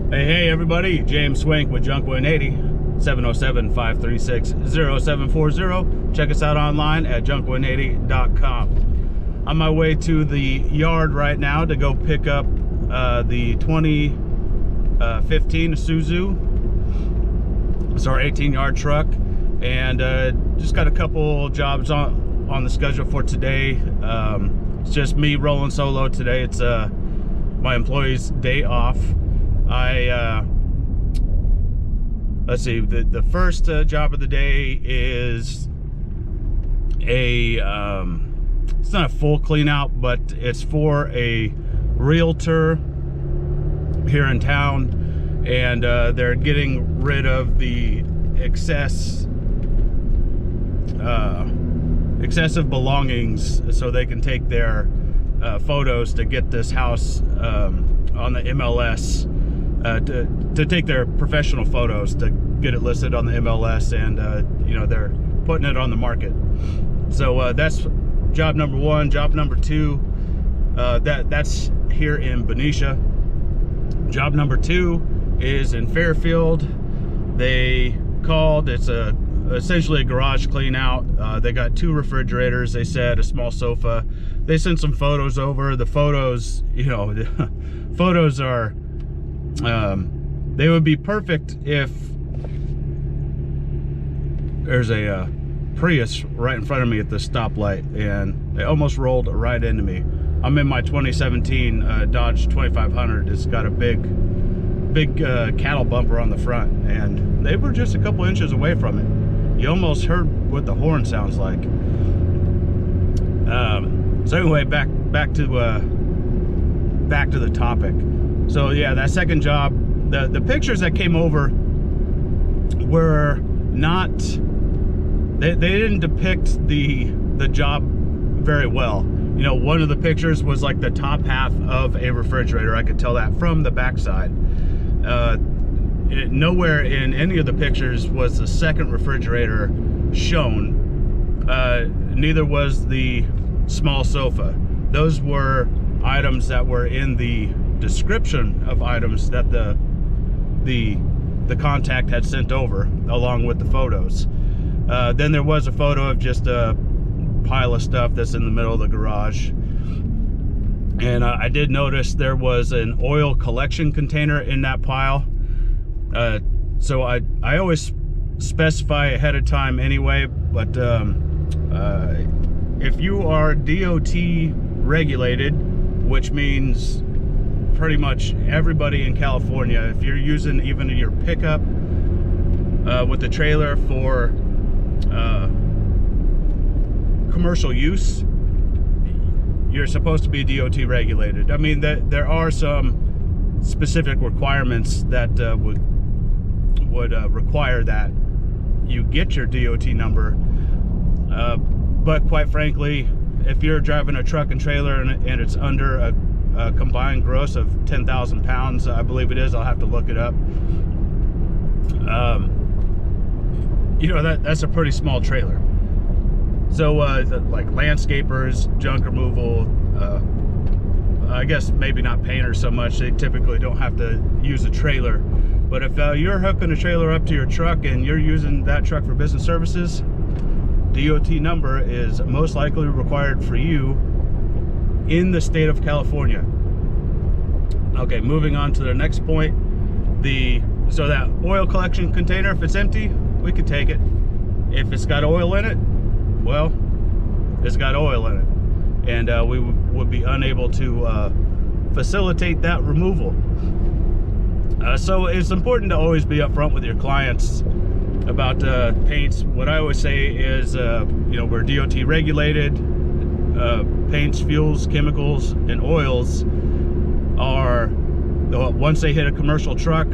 Hey everybody, James Swank with JUNK180, 707-536-0740. Check us out online at JUNK180.com. On my way to the yard right now to go pick up the 2015 Isuzu. It's our 18-yard truck, and just got a couple jobs on the schedule for today. It's just me rolling solo today. It's my employee's day off. Let's see, the first job of the day is it's not a full clean out, but it's for a realtor here in town, and they're getting rid of the excessive belongings so they can take their photos to get this house on the MLS, to take their professional photos to get it listed on the MLS, and you know, they're putting it on the market. So that's job number one. Job number two, that's here in Benicia. Job number two is in Fairfield. They called. It's essentially a garage clean out. They got 2 refrigerators, they said, a small sofa. They sent some photos over. The photos, you know, the photos are they would be perfect if there's a Prius right in front of me at the stoplight, and they almost rolled right into me. I'm in my 2017 Dodge 2500. It's got a big cattle bumper on the front, and they were just a couple inches away from it. You almost heard what the horn sounds like. So anyway, back to the topic. So yeah, that second job, the pictures that came over were not, they didn't depict the job very well. You know, one of the pictures was like the top half of a refrigerator. I could tell that from the backside. Nowhere in any of the pictures was the second refrigerator shown. Neither was the small sofa. Those were items that were in the description of items that the contact had sent over, along with the photos. Then there was a photo of just a pile of stuff that's in the middle of the garage. And I did notice there was an oil collection container in that pile. So I always specify ahead of time anyway, but if you are DOT regulated, which means pretty much everybody in California, if you're using even your pickup with the trailer for commercial use, you're supposed to be DOT regulated. I mean, there are some specific requirements that would require that you get your DOT number, but quite frankly, if you're driving a truck and trailer and it's under a combined gross of 10,000 pounds, I believe it is, I'll have to look it up, you know, that's a pretty small trailer. So like landscapers, junk removal, I guess maybe not painters so much, they typically don't have to use a trailer. But if you're hooking a trailer up to your truck and you're using that truck for business services, DOT number is most likely required for you in the state of California. Okay, moving on to the next point. So that oil collection container, if it's empty, we could take it. If it's got oil in it, well, it's got oil in it, and we would be unable to facilitate that removal. So it's important to always be upfront with your clients about paints. What I always say is, you know, we're DOT regulated. Paints, fuels, chemicals, and oils are, once they hit a commercial truck,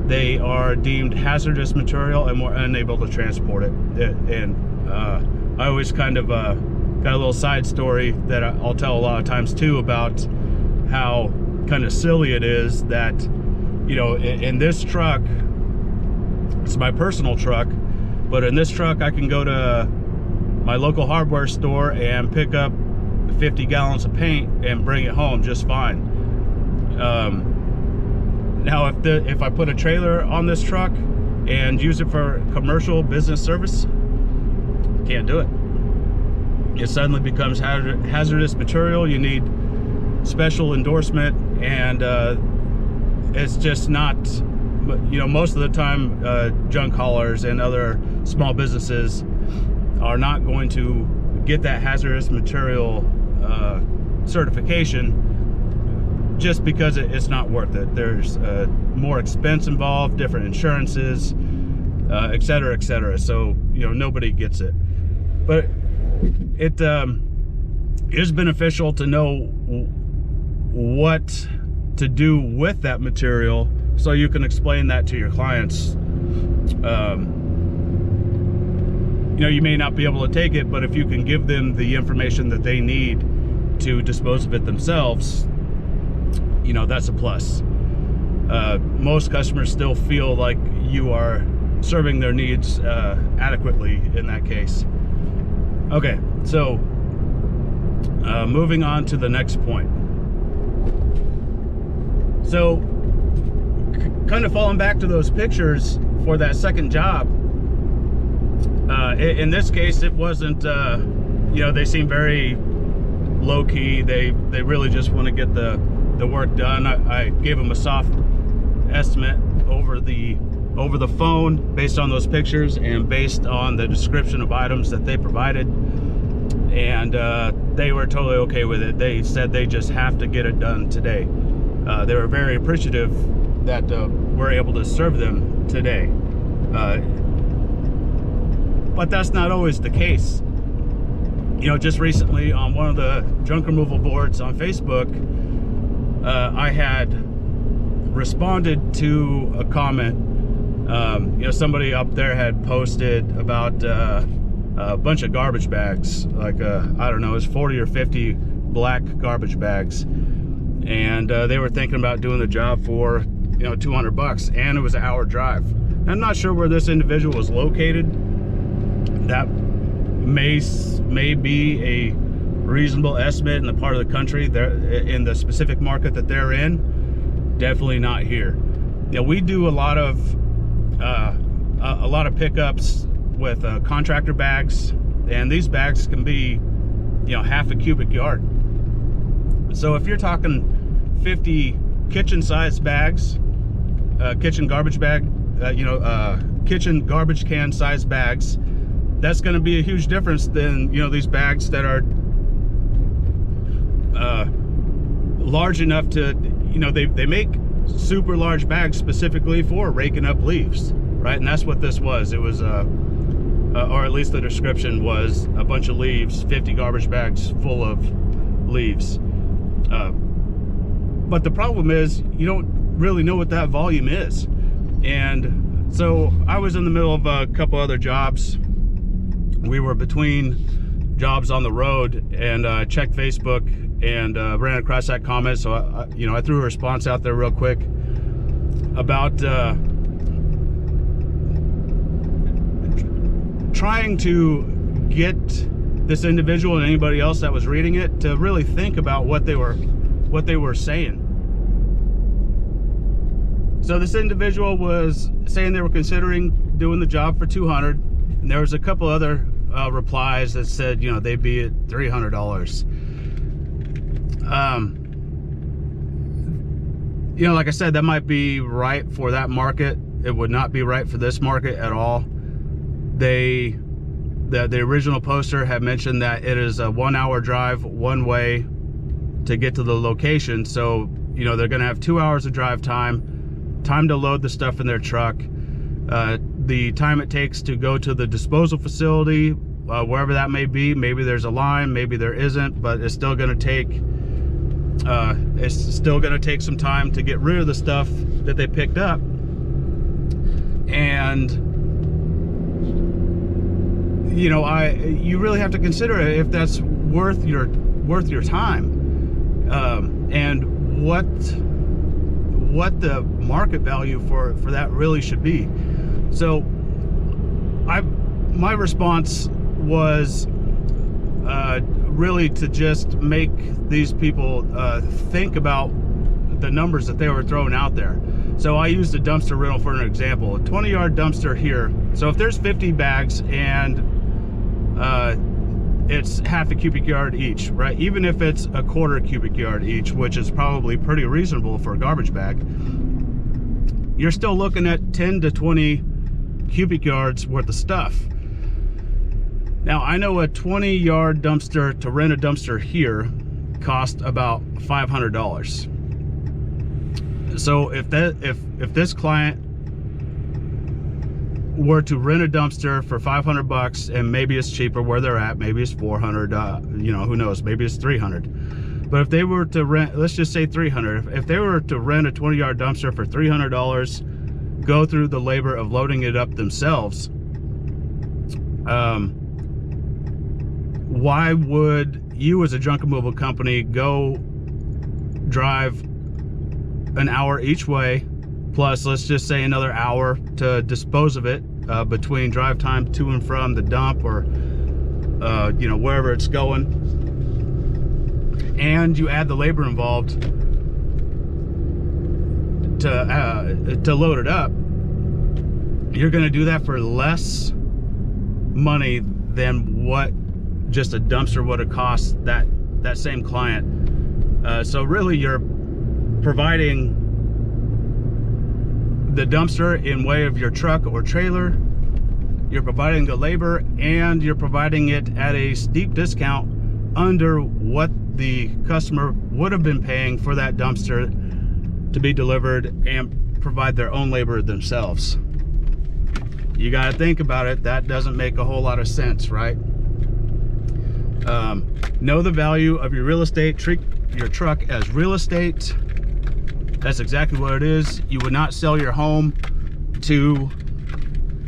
they are deemed hazardous material and we're unable to transport it. And I always kind of got a little side story that I'll tell a lot of times too, about how kind of silly it is that, you know, in this truck, it's my personal truck, but in this truck I can go to my local hardware store and pick up 50 gallons of paint and bring it home just fine. Now, if I put a trailer on this truck and use it for commercial business service, can't do it. It suddenly becomes hazardous material. You need special endorsement, and it's just not, you know, most of the time junk haulers and other small businesses are not going to get that hazardous material certification just because it's not worth it. There's more expense involved, different insurances, et cetera, et cetera. So, you know, nobody gets it. But it is beneficial to know what to do with that material so you can explain that to your clients. You know, you may not be able to take it, but if you can give them the information that they need to dispose of it themselves, you know, that's a plus. Most customers still feel like you are serving their needs adequately in that case. Okay, so moving on to the next point. So kind of falling back to those pictures for that second job, in this case it wasn't, you know, they seem very low-key. They really just want to get the work done. I gave them a soft estimate over the phone based on those pictures and based on the description of items that they provided, and they were totally okay with it. They said they just have to get it done today. They were very appreciative that we're able to serve them today, but that's not always the case. You know, just recently on one of the junk removal boards on Facebook, I had responded to a comment. You know, somebody up there had posted about a bunch of garbage bags, like I don't know, it was 40 or 50 black garbage bags, and they were thinking about doing the job for, you know, $200, and it was an hour drive. I'm not sure where this individual was located. That may be a reasonable estimate in the part of the country, in the specific market that they're in. Definitely not here. You know, we do a lot of pickups with contractor bags, and these bags can be, you know, half a cubic yard. So if you're talking 50 kitchen-sized bags, kitchen garbage bag, kitchen garbage can sized bags, that's going to be a huge difference than, you know, these bags that are large enough to, you know, they make super large bags specifically for raking up leaves, right? And that's what this was. It was or at least the description was a bunch of leaves, 50 garbage bags full of leaves. But the problem is you don't really know what that volume is. And so I was in the middle of a couple other jobs. We were between jobs on the road, and checked Facebook and ran across that comment. So I threw a response out there real quick about trying to get this individual and anybody else that was reading it to really think about what they were saying. So this individual was saying they were considering doing the job for $200, and there was a couple other replies that said, you know, they'd be at $300. You know, like I said, that might be right for that market. It would not be right for this market at all. The original poster had mentioned that it is a 1 hour drive one way to get to the location. So, you know, they're going to have 2 hours of drive time to load the stuff in their truck, the time it takes to go to the disposal facility, wherever that may be. Maybe there's a line, maybe there isn't, but it's still going to take some time to get rid of the stuff that they picked up. And you know, you really have to consider if that's worth your time, and what the market value for that really should be. So my response was really to just make these people think about the numbers that they were throwing out there. So I used a dumpster rental for an example. A 20-yard dumpster here. So if there's 50 bags and it's half a cubic yard each, right? Even if it's a quarter cubic yard each, which is probably pretty reasonable for a garbage bag, you're still looking at 10 to 20 cubic yards worth of stuff. Now, I know a 20-yard dumpster, to rent a dumpster here, cost about $500. So if this client were to rent a dumpster for $500, and maybe it's cheaper where they're at, maybe it's $400, you know, who knows, maybe it's $300. But if they were to rent, let's just say $300, if they were to rent a 20-yard dumpster for $300, go through the labor of loading it up themselves, why would you as a junk removal company go drive an hour each way, plus let's just say another hour to dispose of it, between drive time to and from the dump or you know, wherever it's going, and you add the labor involved to load it up, you're going to do that for less money than what just a dumpster would have cost that same client. So really, you're providing the dumpster in way of your truck or trailer, you're providing the labor, and you're providing it at a steep discount under what the customer would have been paying for that dumpster to be delivered and provide their own labor themselves. You got to think about it. That doesn't make a whole lot of sense, right? Know the value of your real estate. Treat your truck as real estate. That's exactly what it is. You would not sell your home to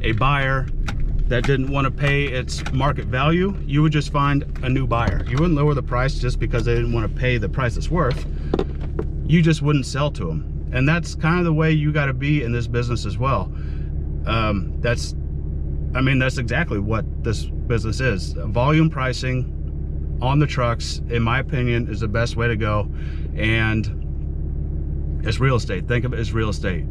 a buyer that didn't want to pay its market value. You would just find a new buyer. You wouldn't lower the price just because they didn't want to pay the price it's worth. You just wouldn't sell to them. And that's kind of the way you got to be in this business as well. That's exactly what this business is. Volume pricing on the trucks, in my opinion, is the best way to go. And it's real estate. Think of it as real estate.